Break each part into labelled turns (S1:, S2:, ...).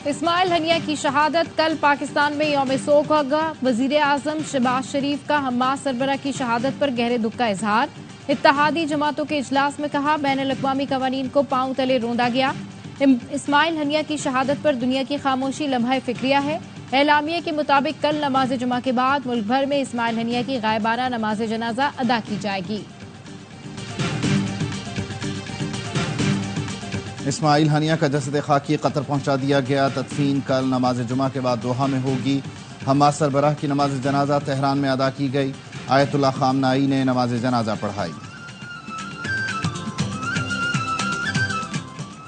S1: اسماعیل ہنیہ کی شہادت کل پاکستان میں یوم سوگ ہوگا۔ وزیر اعظم شہباز شریف کا حماس سربراہ کی شہادت پر گہرے دکھ کا اظہار۔ اتحادی جماعتوں کے اجلاس میں کہا بین الاقوامی قوانین کو پاؤں تلے روندا گیا۔ اسماعیل ہنیہ کی شہادت پر دنیا کی خاموشی لمحہ فکریہ ہے۔ اعلامیے کے مطابق کل نماز جمعہ کے بعد ملک بھر میں اسماعیل ہنیہ کی غائبانہ نماز جنازہ ادا کی جائے گی۔
S2: اسماعیل ہنیہ کا جسد خاکی قطر پہنچا دیا گیا۔ تدفین کل نماز جمعہ کے بعد دوحہ میں ہوگی۔ حماس سربراہ کی نماز جنازہ تہران میں ادا کی گئی۔ آیت اللہ خامنائی نے نماز جنازہ پڑھائی۔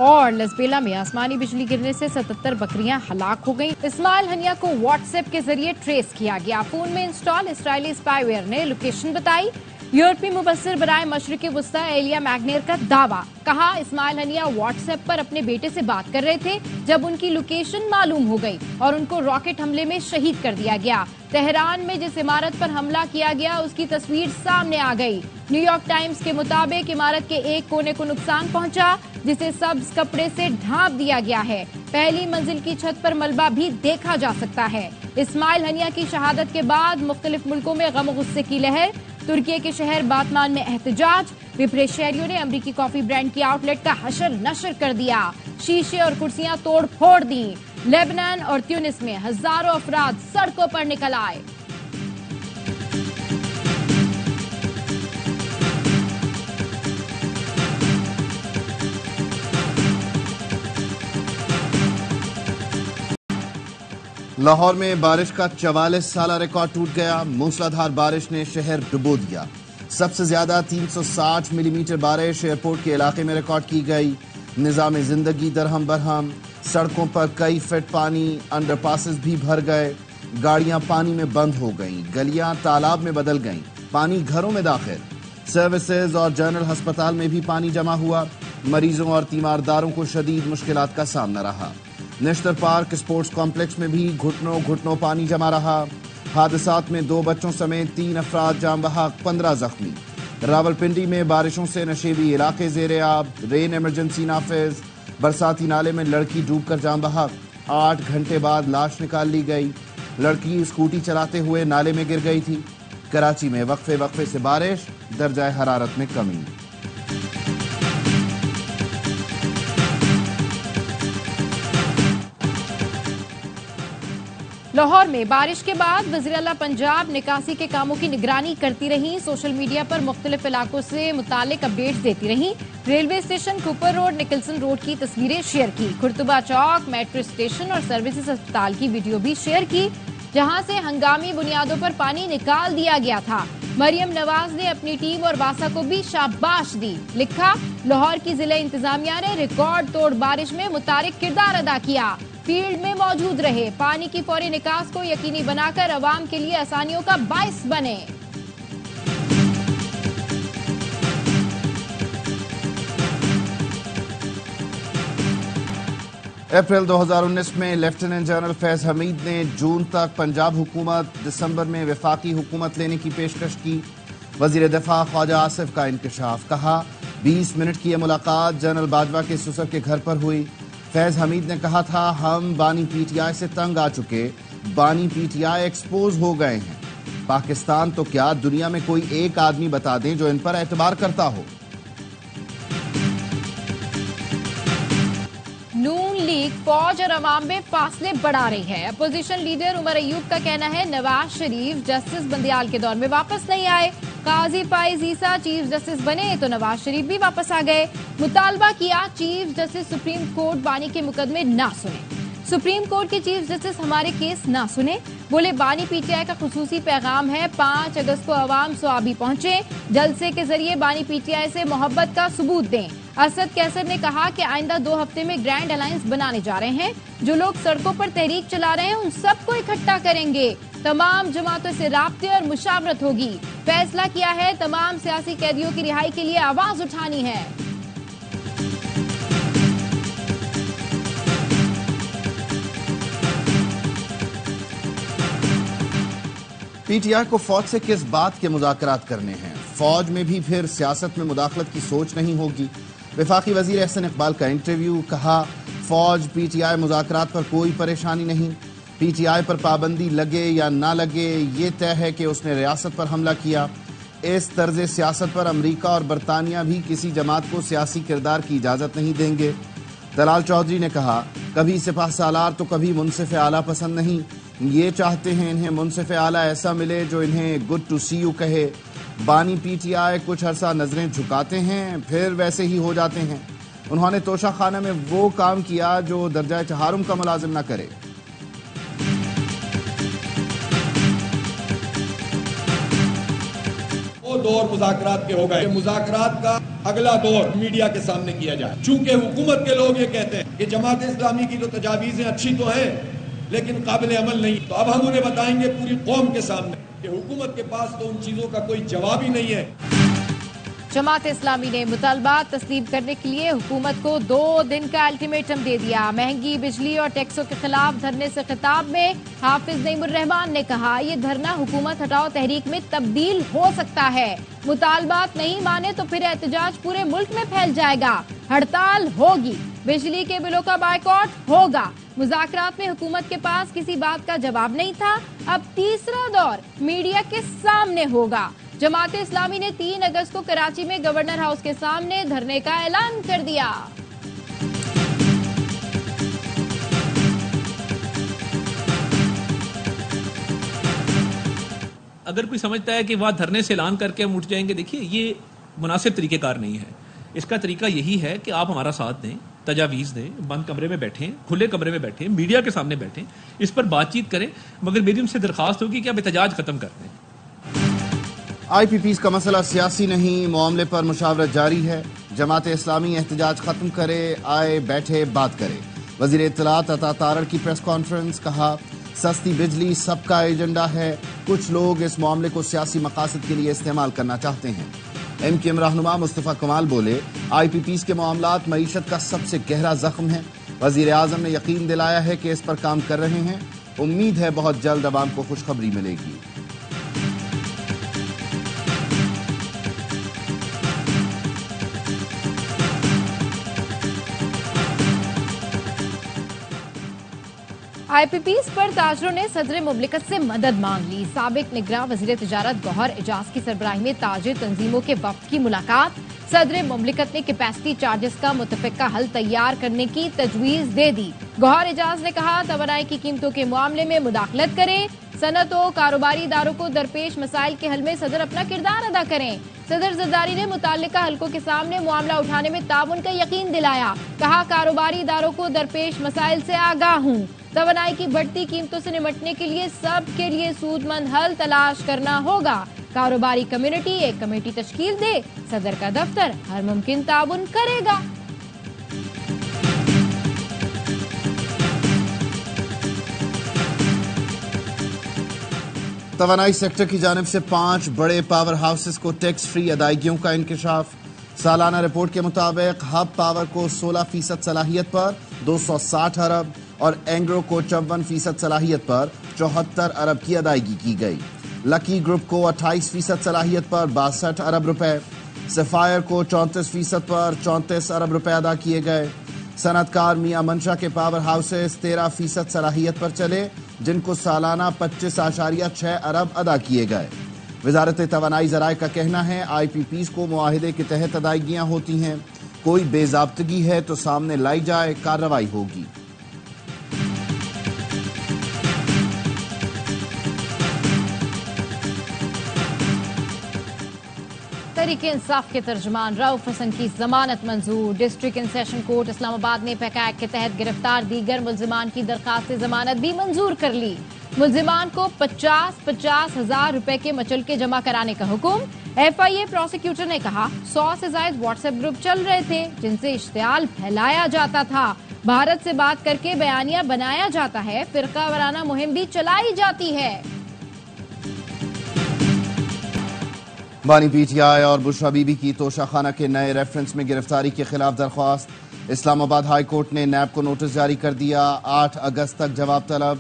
S1: اور لسبیلا میں آسمانی بجلی گرنے سے 77 بکریاں ہلاک ہو گئیں۔ اسماعیل ہنیہ کو واٹس ایپ کے ذریعے ٹریس کیا گیا۔ فون میں انسٹال اسرائیلی اسپائی ویئر نے لوکیشن بتائی۔ یورپی مبصر برائے مشرق وسطی ایلیا میگنیر کا دعویٰ، کہا اسماعیل ہنیہ واٹس ایپ پر اپنے بیٹے سے بات کر رہے تھے جب ان کی لوکیشن معلوم ہو گئی اور ان کو راکٹ حملے میں شہید کر دیا گیا۔ تہران میں جس عمارت پر حملہ کیا گیا اس کی تصویر سامنے آ گئی۔ نیو یارک ٹائمز کے مطابق عمارت کے ایک کونے کو نقصان پہنچا جسے سبز کپڑے سے ڈھانپ دیا گیا ہے۔ پہلی منزل کی چھت پر ملبہ بھی دیکھا جا سکتا ہے۔ اسماعیل ہنیہ کی شہادت کے بعد مختلف ملکوں میں غم و غصے کی لہر۔ ترکی کے شہر باتمان میں احتجاج۔ وپریش شہریوں نے امریکی کافی برانڈ کی آؤٹ لیٹ کا حشر نشر کر دیا۔ شیشے اور کرسیاں توڑ پھوڑ دیں۔ لیبنان اور تیونس میں ہزاروں افراد سڑکوں پر نکل آئے۔
S2: لاہور میں بارش کا 44 سالہ ریکارڈ ٹوٹ گیا۔ موسلادھار بارش نے شہر ڈبو دیا۔ سب سے زیادہ 360 ملی میٹر بارش ایئرپورٹ کے علاقے میں ریکارڈ کی گئی۔ نظام زندگی درہم برہم۔ سڑکوں پر کئی فٹ پانی، انڈر پاسز بھی بھر گئے۔ گاڑیاں پانی میں بند ہو گئیں۔ گلیاں تالاب میں بدل گئیں۔ پانی گھروں میں داخل۔ سروسز اور جنرل ہسپتال میں بھی پانی جمع ہوا۔ مریضوں اور تیمارداروں کو شدید مشکلات کا سامنا رہا۔ نیشنل پارک اسپورٹس کمپلیکس میں بھی گھٹنوں گھٹنوں پانی جمع رہا۔ حادثات میں 2 بچوں سمیت 3 افراد جاں بحق، 15 زخمی۔ راولپنڈی میں بارشوں سے نشیبی علاقے زیر آب۔ رین ایمرجنسی نافذ۔ برساتی نالے میں لڑکی ڈوب کر جاں بحق، 8 گھنٹے بعد لاش نکال لی گئی۔ لڑکی اسکوٹی چلاتے ہوئے نالے میں گر گئی تھی۔ کراچی میں وقفے وقفے سے بارش، درجہ حرارت میں کمی۔
S1: لاہور میں بارش کے بعد وزیر اعلیٰ پنجاب نکاسی کے کاموں کی نگرانی کرتی رہیں۔ سوشل میڈیا پر مختلف علاقوں سے متعلق اپڈیٹس دیتی رہیں۔ Railway station Cooper Road Nicholson Road کی تصویریں شیئر کی۔ خرطبہ چوک میٹرو اسٹیشن اور سروسز اسپتال کی ویڈیو بھی شیئر کی جہاں سے ہنگامی بنیادوں پر پانی نکال دیا گیا تھا۔ مریم نواز نے اپنی ٹیم اور واسا کو بھی شاباش دی۔ لکھا لاہور کی ضلع انتظامیہ نے ریکارڈ توڑ بارش میں متحرک کردار ادا کیا۔ فیلڈ میں موجود رہے، پانی کی فوری نکاس کو یقینی بنا کر عوام کے لیے آسانیوں کا باعث بنے۔
S2: اپریل 2019 میں لیفٹیننٹ جنرل فیض حمید نے جون تک پنجاب حکومت، دسمبر میں وفاقی حکومت لینے کی پیشکش کی۔ وزیر دفاع خواجہ آصف کا انکشاف، کہا 20 منٹ کی یہ ملاقات جنرل باجوہ کے سسر کے گھر پر ہوئی۔ فیض حمید نے کہا تھا ہم بانی پی ٹی آئی سے تنگ آ چکے، بانی پی ٹی آئی ایکسپوز ہو گئے ہیں۔ پاکستان تو کیا دنیا میں کوئی ایک آدمی بتا دیں جو ان پر اعتبار کرتا ہو۔
S1: نون لیگ فوج اور عوام میں فاصلے بڑھا رہی ہے۔ اپوزیشن لیڈر عمر ایوب کا کہنا ہے نواز شریف جسٹس بندیال کے دور میں واپس نہیں آئے۔ قاضی فائز عیسیٰ چیف جسٹس بنے تو نواز شریف بھی واپس آ گئے۔ مطالبہ کیا چیف جسٹس سپریم کورٹ بانی کے مقدمے نہ سنیں۔ سپریم کورٹ کے چیف جسٹس ہمارے کیس نہ سنیں۔ بولے بانی پی ٹی آئی کا خصوصی پیغام ہے 5 اگست کو عوام سوابی پہنچے، جلسے کے ذریعے بانی پی ٹی آئی سے محبت کا ثبوت دیں۔ اسد کیسر نے کہا کہ آئندہ 2 ہفتے میں گرینڈ الائنس بنانے جا رہے ہیں۔ جو لوگ سڑکوں پر تحریک چلا رہے ہیں ان سب کو اکٹھا کریں گے۔ تمام جماعتوں سے رابطے اور مشاورت ہوگی۔ فیصلہ کیا ہے تمام سیاسی قیدیوں کی رہائی کے لیے آواز اٹھانی ہے۔
S2: پی ٹی آئی کو فوج سے کس بات کے مذاکرات کرنے ہیں؟ فوج میں بھی پھر سیاست میں مداخلت کی سوچ نہیں ہوگی۔ وفاقی وزیر احسن اقبال کا انٹرویو، کہا فوج پی ٹی آئی مذاکرات پر کوئی پریشانی نہیں. پی ٹی آئی پر پابندی لگے یا نہ لگے یہ طے ہے کہ اس نے ریاست پر حملہ کیا. اس طرز سیاست پر امریکہ اور برطانیہ بھی کسی جماعت کو سیاسی کردار کی اجازت نہیں دیں گے. طلال چودھری نے کہا کبھی سپاہ سالار تو کبھی منصف اعلیٰ پسند نہیں. یہ چاہتے ہیں انہیں منصف اعلیٰ ایسا ملے جو انہیں گڈ ٹو سی یو کہے. بانی پی ٹی آئی کچھ عرصہ نظریں جھکاتے ہیں پھر ویسے ہی ہو جاتے ہیں. انہوں نے توشہ خانہ میں وہ کام کیا جو درجہ تحرم کا ملازم نہ کرے.
S3: وہ دور مذاکرات کے ہو گئے. مذاکرات کا اگلا دور میڈیا کے سامنے کیا جائے. چونکہ حکومت کے لوگ یہ کہتے ہیں کہ جماعت اسلامی کی تو تجاویزیں اچھی تو ہیں لیکن قابل عمل نہیں. تو اب ہم انہیں بتائیں گے پوری قوم کے سامنے کہ حکومت کے پاس تو ان چیزوں کا کوئی جواب ہی نہیں ہے.
S1: جماعت اسلامی نے مطالبات تسلیم کرنے کے لیے حکومت کو 2 دن کا الٹیمیٹم دے دیا. مہنگی بجلی اور ٹیکسوں کے خلاف دھرنے سے خطاب میں حافظ نعیم الرحمان نے کہا یہ دھرنا حکومت ہٹاؤ تحریک میں تبدیل ہو سکتا ہے. مطالبات نہیں مانے تو پھر احتجاج پورے ملک میں پھیل جائے گا. ہڑتال ہوگی, بجلی کے بلوں کا بائیکاٹ ہوگا. مذاکرات میں حکومت کے پاس کسی بات کا جواب نہیں تھا. اب تیسرا دور میڈیا کے سامنے ہوگا. جماعت اسلامی نے 3 اگست کو کراچی میں گورنر ہاؤس کے سامنے دھرنے کا اعلان کر دیا.
S4: اگر کوئی سمجھتا ہے کہ وہاں دھرنے سے اعلان کر کے ہم اٹھ جائیں گے, دیکھیے یہ مناسب طریقہ کار نہیں ہے. اس کا طریقہ یہی ہے کہ آپ ہمارا ساتھ دیں, تجاویز دیں, بند کمرے میں بیٹھیں, کھلے کمرے میں بیٹھیں, میڈیا کے سامنے بیٹھیں, اس پر بات چیت کریں. مگر میری ان سے درخواست ہوگی کہ آپ احتجاج ختم کر دیں.
S2: آئی پی پیز کا مسئلہ سیاسی نہیں, معاملے پر مشاورت جاری ہے. جماعت اسلامی احتجاج ختم کرے, آئے بیٹھے بات کرے. وزیر اطلاعات عطا تارڑ کی پریس کانفرنس, کہا سستی بجلی سب کا ایجنڈا ہے. کچھ لوگ اس معاملے کو سیاسی مقاصد کے لیے استعمال کرنا چاہتے ہیں. ایم کیو ایم رہنما مصطفیٰ کمال بولے آئی پی پیز کے معاملات معیشت کا سب سے گہرا زخم ہے. وزیر اعظم نے یقین دلایا ہے کہ اس پر کام کر رہے ہیں. امید ہے بہت جلد عوام کو خوشخبری ملے گی.
S1: آئی پی پیز پر تاجروں نے صدر مملکت سے مدد مانگ لی. سابق نگراں وزیر تجارت گوہر اعجاز کی سربراہی میں تاجر تنظیموں کے وفد کی ملاقات. صدر مملکت نے کیپیسٹی چارجز کا متفقہ حل تیار کرنے کی تجویز دے دی. گوہر اعجاز نے کہا توانائی کی قیمتوں کے معاملے میں مداخلت کریں. صنعت و کاروباری اداروں کو درپیش مسائل کے حل میں صدر اپنا کردار ادا کریں. صدر زرداری نے متعلقہ حلقوں کے سامنے معاملہ اٹھانے میں تعاون کا یقین دلایا. کہا کاروباری اداروں کو درپیش مسائل سے آگاہ ہوں. توانائی کی بڑھتی قیمتوں سے نمٹنے کے لیے سب کے لیے سود مند حل تلاش کرنا ہوگا. کاروباری کمیونٹی ایک کمیٹی تشکیل دے. صدر کا دفتر ہر ممکن تعاون کرے گا.
S2: توانائی سیکٹر کی جانب سے 5 بڑے پاور ہاؤسز کو ٹیکس فری ادائیگیوں کا انکشاف. سالانہ رپورٹ کے مطابق ہب پاور کو 16% صلاحیت پر 260 ارب اور اینگرو کو 54% صلاحیت پر 74 ارب کی ادائیگی کی گئی. لکی گروپ کو 28% صلاحیت پر 62 ارب روپے, سفائر کو 34% پر 34 ارب روپے ادا کیے گئے. صنعت کار میاں منشا کے پاور ہاؤسز 13% صلاحیت پر چلے جن کو سالانہ 25.6 ارب ادا کیے گئے. وزارت توانائی ذرائع کا کہنا ہے آئی پی پیز کو معاہدے کے تحت ادائیگیاں ہوتی ہیں. کوئی بے ضابطگی ہے تو سامنے لائی جائے, کارروائی ہوگی.
S1: تحریک انصاف کے ترجمان رؤف حسن کی ضمانت منظور. ڈسٹرکٹ اینڈ سیشن کورٹ اسلام آباد نے پیکا ایکٹ کے تحت گرفتار دیگر ملزمان کی درخواست ضمانت بھی منظور کر لی. ملزمان کو 50,000 روپے کے مچلکے جمع کرانے کا حکم. ایف آئی اے پروسیکیوٹر نے کہا 100 سے زائد واٹس ایپ گروپ چل رہے تھے جن سے اشتعال پھیلایا جاتا تھا. بھارت سے بات کر کے بیانیہ بنایا جاتا ہے. فرقہ وارانہ مہم بھی چلائی جاتی ہے.
S2: بانی پی ٹی آئی اور بشرا بی بی کی توشہ خانہ کے نئے ریفرنس میں گرفتاری کے خلاف درخواست. اسلام آباد ہائی کورٹ نے نیب کو نوٹس جاری کر دیا. 8 اگست تک جواب طلب.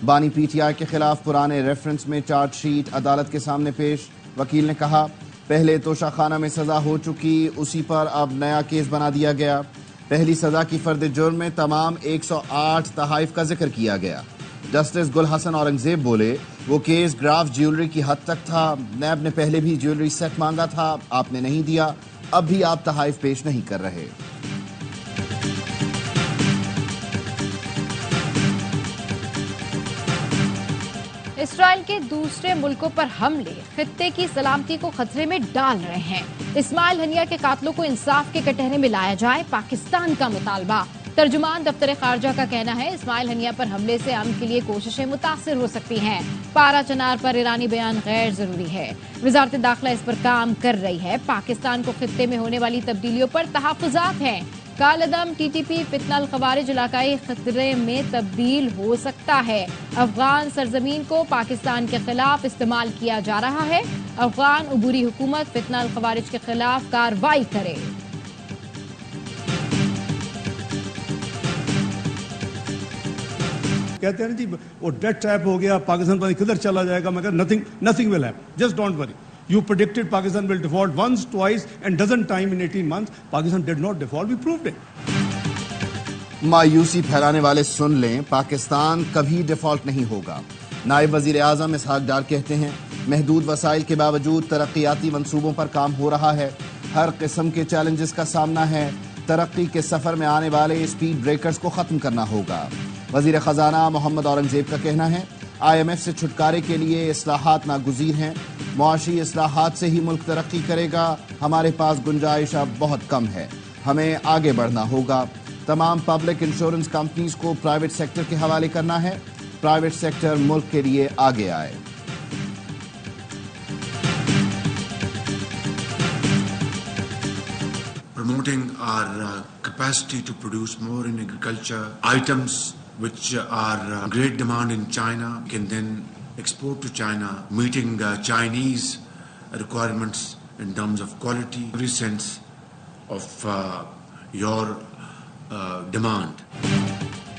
S2: بانی پی ٹی آئی کے خلاف پرانے ریفرنس میں چارج شیٹ عدالت کے سامنے پیش. وکیل نے کہا پہلے توشہ خانہ میں سزا ہو چکی, اسی پر اب نیا کیس بنا دیا گیا. پہلی سزا کی فرد جرم میں تمام 108 تحائف کا ذکر کیا گیا۔ جسٹس گل حسن اورنگزیب بولے وہ کیس گراف جیولری کی حد تک تھا، نیب نے پہلے بھی جیولری سیٹ مانگا تھا، آپ نے نہیں دیا، اب بھی آپ تحائف پیش نہیں کر رہے۔
S1: اسرائیل کے دوسرے ملکوں پر حملے خطے کی سلامتی کو خطرے میں ڈال رہے ہیں۔ اسماعیل ہنیہ کے قاتلوں کو انصاف کے کٹہرے میں لایا جائے، پاکستان کا مطالبہ۔ ترجمان دفتر خارجہ کا کہنا ہے اسماعیل ہنیہ پر حملے سے امن کے لیے کوششیں متاثر ہو سکتی ہیں۔ پارا چنار پر ایرانی بیان غیر ضروری ہے۔ وزارت داخلہ اس پر کام کر رہی ہے۔ پاکستان کو خطے میں ہونے والی تبدیلیوں پر تحفظات ہیں۔ کالعدم ٹی ٹی پی فتنہ الخوارج علاقائی خطرے میں تبدیل ہو سکتا ہے۔ افغان سرزمین کو پاکستان کے خلاف استعمال کیا جا رہا ہے۔ افغان عبوری حکومت فتنہ الخوارج کے خلاف کارروائی کرے۔
S5: کہتے ہیں جی وہ ڈیٹ ٹریپ ہو گیا، پاکستان پتہ نہیں کدھر چلا جائے گا۔ میں کہتا nothing will happen, just don't worry. You predicted Pakistan will default once, twice and dozen time in 18 months. Pakistan did not default, we proved it.
S2: مایوسی پھیلانے والے سن لیں، پاکستان کبھی ڈیفالٹ نہیں ہوگا۔ نائب وزیر اعظم اسحاق ڈار کہتے ہیں محدود وسائل کے باوجود ترقیاتی منصوبوں پر کام ہو رہا ہے، ہر قسم کے چیلنجز کا سامنا ہے، ترقی کے سفر میں آنے والے اسپیڈ بریکرز کو ختم کرنا ہوگا۔ وزیر خزانہ محمد اورنگزیب کا کہنا ہے آئی ایم ایف سے چھٹکارے کے لیے اصلاحات ناگزیر ہیں، معاشی اصلاحات سے ہی ملک ترقی کرے گا، ہمارے پاس گنجائش اب بہت کم ہے، ہمیں آگے بڑھنا ہوگا۔ تمام پبلک انشورنس کمپنیز کو پرائیویٹ سیکٹر کے حوالے کرنا ہے، پرائیویٹ سیکٹر ملک کے لیے آگے آئے۔
S6: Promoting our capacity to produce more in agriculture items which are great demand in China, can then export to China, meeting Chinese requirements in terms of quality, every sense of your demand.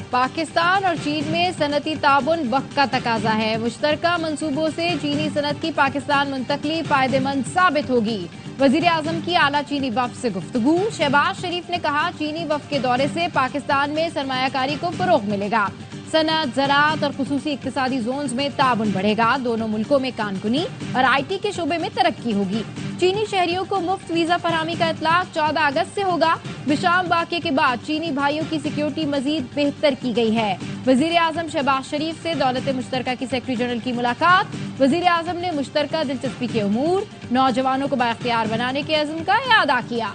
S1: Pakistan اور چین میں صنعتی تعاون وقت کا تقاضا ہے۔ مشترکہ منصوبوں سے چینی صنعت کی پاکستان منتقلی فائدہ مند ثابت ہوگی۔ وزیر اعظم کی اعلیٰ چینی وفد سے گفتگو۔ شہباز شریف نے کہا چینی وفد کے دورے سے پاکستان میں سرمایہ کاری کو فروغ ملے گا، صنعت، زراعت اور خصوصی اقتصادی زونز میں تعاون بڑھے گا، دونوں ملکوں میں کان کنی اور آئی ٹی کے شعبے میں ترقی ہوگی۔ چینی شہریوں کو مفت ویزا فراہمی کا اطلاق 14 اگست سے ہوگا۔ بشام واقعے کے بعد چینی بھائیوں کی سیکیورٹی مزید بہتر کی گئی ہے۔ وزیر اعظم شہباز شریف سے دولت مشترکہ کی سیکرٹری جنرل کی ملاقات۔ وزیر اعظم نے مشترکہ دلچسپی کے امور، نوجوانوں کو بااختیار بنانے کے عزم کا اعادہ کیا۔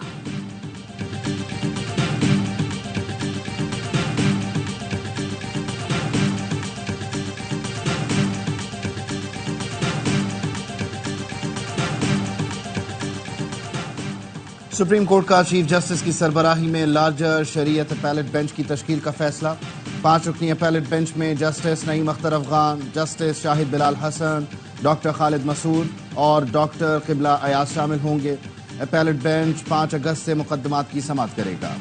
S2: سپریم کورٹ کا چیف جسٹس کی سربراہی میں لارجر شریعت اپیلیٹ بینچ کی تشکیل کا فیصلہ۔ 5 رکنی اپیلیٹ بینچ میں جسٹس نعیم اختر افغان، جسٹس شاہد بلال حسن، ڈاکٹر خالد مسعود اور ڈاکٹر قبلہ ایاز شامل ہوں گے۔ اپیلیٹ بینچ 5 اگست سے مقدمات کی سماعت کرے گا۔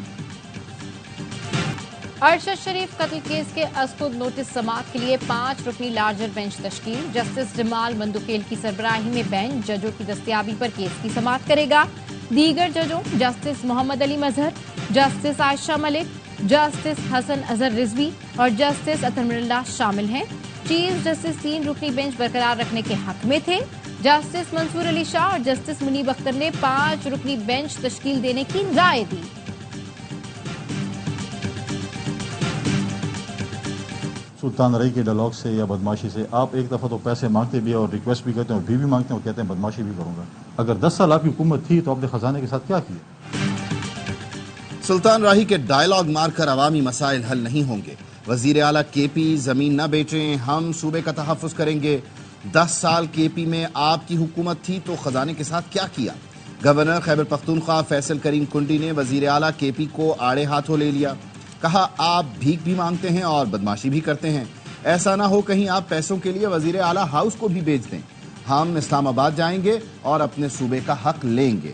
S1: ارشد شریف قتل کیس کے ازخود نوٹس سماعت کے لیے 5 رکنی لارجر بینچ تشکیل۔ جسٹس جمال مندوکیل کی سربراہی میں بینچ ججوں کی دستیابی پر کیس کی سماعت کرے گا۔ دیگر ججوں جسٹس محمد علی مظہر، جسٹس عائشہ ملک، جسٹس حسن اظہر رضوی اور جسٹس اطہر اللہ شامل ہیں۔ چیف جسٹس 3 رکنی بینچ برقرار رکھنے کے حق میں تھے۔ جسٹس منصور علی شاہ اور جسٹس منیب اختر نے 5 رکنی بینچ تشکیل دینے کی رائے دی۔
S7: سلطان رئی کے ڈائلاگ سے یا بدماشی سے آپ ایک دفعہ تو پیسے مانگتے بھی اور ریکویسٹ بھی کرتے ہیں اور بھی مانگتے ہیں اور کہتے ہیں بدماشی بھی کروں گا۔ اگر 10 سال آپ کی حکومت تھی تو آپ نے خزانے کے ساتھ کیا کیا؟
S2: سلطان راہی کے ڈائلاگ مار کر عوامی مسائل حل نہیں ہوں گے۔ وزیر اعلیٰ کے پی زمین نہ بیچیں، ہم صوبے کا تحفظ کریں گے۔ 10 سال کے پی میں آپ کی حکومت تھی تو خزانے کے ساتھ کیا کیا؟ گورنر خیبر پختونخوا فیصل کریم کنڈی نے وزیر اعلیٰ کے پی کو آڑے ہاتھوں لے لیا۔ کہا آپ بھیک بھی مانگتے ہیں اور بدماشی بھی کرتے ہیں، ایسا نہ ہو کہیں آپ پیسوں کے لیے وزیر اعلیٰ ہاؤس کو بھی بیچ دیں۔ ہم اسلام آباد جائیں گے اور اپنے صوبے کا حق لیں گے۔